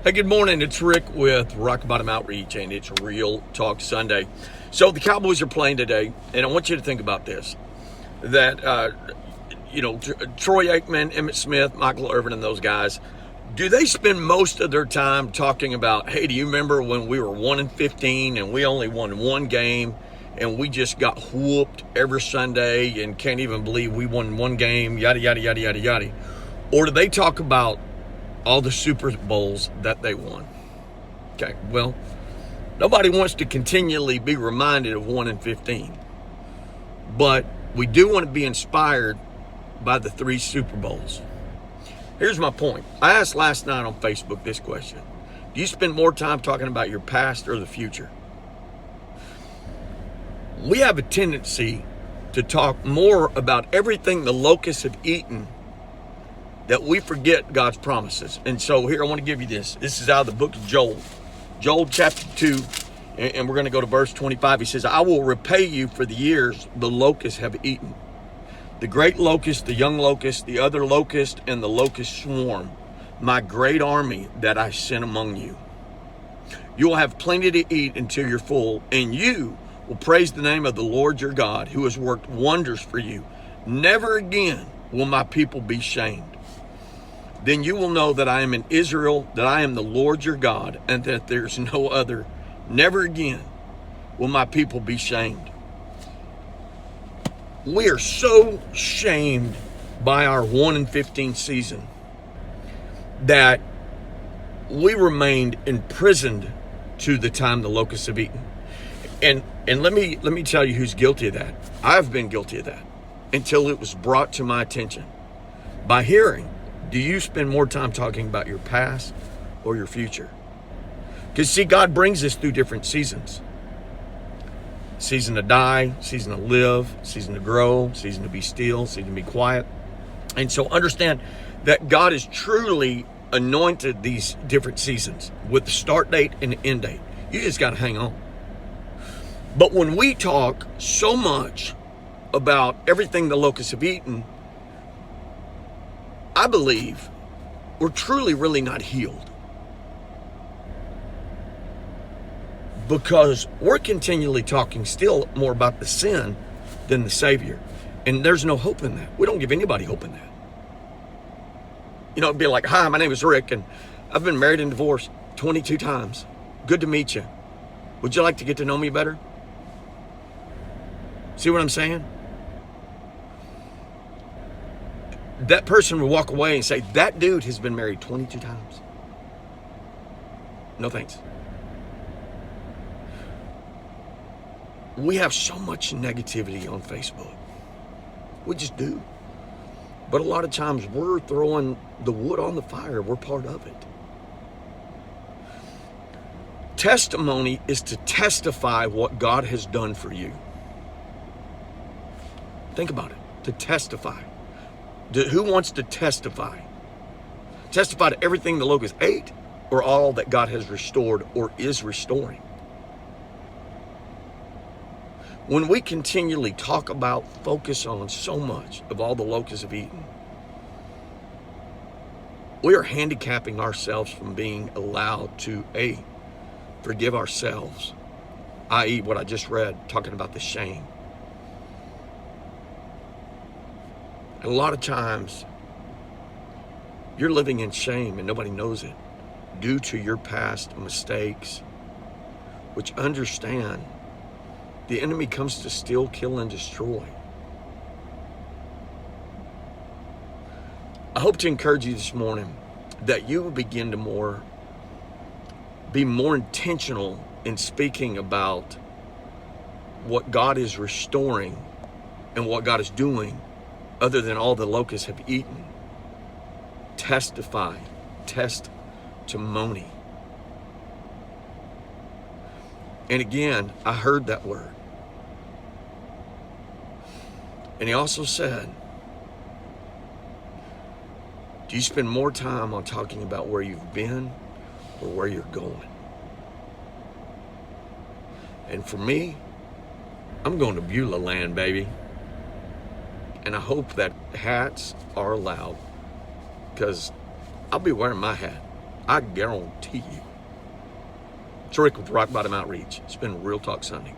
Hey, good morning. It's Rick with Rock Bottom Outreach, and it's Real Talk Sunday. So the Cowboys are playing today, and I want you to think about this: that Troy Aikman, Emmitt Smith, Michael Irvin, and those guys, do they spend most of their time talking about, hey, do you remember when we were 1-15 and we only won one game, and we just got whooped every Sunday and can't even believe we won one game, yada yada yada yada yada? Or do they talk about all the Super Bowls that they won? Okay, well, nobody wants to continually be reminded of 1-15, but we do want to be inspired by the 3 Super Bowls. Here's my point. I asked last night on Facebook this question: do you spend more time talking about your past or the future? We have a tendency to talk more about everything the locusts have eaten that we forget God's promises. And so here, I want to give you this. This is out of the book of Joel. Joel chapter 2, and we're going to go to verse 25. He says, I will repay you for the years the locusts have eaten. The great locust, the young locust, the other locust, and the locust swarm, my great army that I sent among you. You will have plenty to eat until you're full, and you will praise the name of the Lord your God, who has worked wonders for you. Never again will my people be shamed. Then you will know that I am in Israel, that I am the Lord your God, and that there's no other. Never again will my people be shamed. We are so shamed by our 1-15 season that we remained imprisoned to the time the locusts have eaten. And let me tell you who's guilty of that. I've been guilty of that until it was brought to my attention by hearing. Do you spend more time talking about your past or your future? Because see, God brings us through different seasons. Season to die, season to live, season to grow, season to be still, season to be quiet. And so understand that God has truly anointed these different seasons with the start date and the end date. You just got to hang on. But when we talk so much about everything the locusts have eaten, I believe we're truly really not healed, because we're continually talking still more about the sin than the Savior. And there's no hope in that. We don't give anybody hope in that. It'd be like, hi, my name is Rick, and I've been married and divorced 22 times. Good to meet you. Would you like to get to know me better? See what I'm saying? That person will walk away and say, that dude has been married 22 times. No thanks. We have so much negativity on Facebook. We just do. But a lot of times we're throwing the wood on the fire. We're part of it. Testimony is to testify what God has done for you. Think about it. To testify. Who wants to testify? Testify to everything the locusts ate, or all that God has restored or is restoring? When we continually talk about, focus on so much of all the locusts have eaten, we are handicapping ourselves from being allowed to, forgive ourselves, i.e. what I just read, talking about the shame. A lot of times, you're living in shame and nobody knows it due to your past mistakes, which, understand, the enemy comes to steal, kill, and destroy. I hope to encourage you this morning that you will begin to be more intentional in speaking about what God is restoring and what God is doing, other than all the locusts have eaten. Testify, testimony. And again, I heard that word. And he also said, do you spend more time on talking about where you've been or where you're going? And for me, I'm going to Beulah land, baby. And I hope that hats are allowed, because I'll be wearing my hat. I guarantee you. It's Rick with Rock Bottom Outreach. It's been Real Talk Sunday.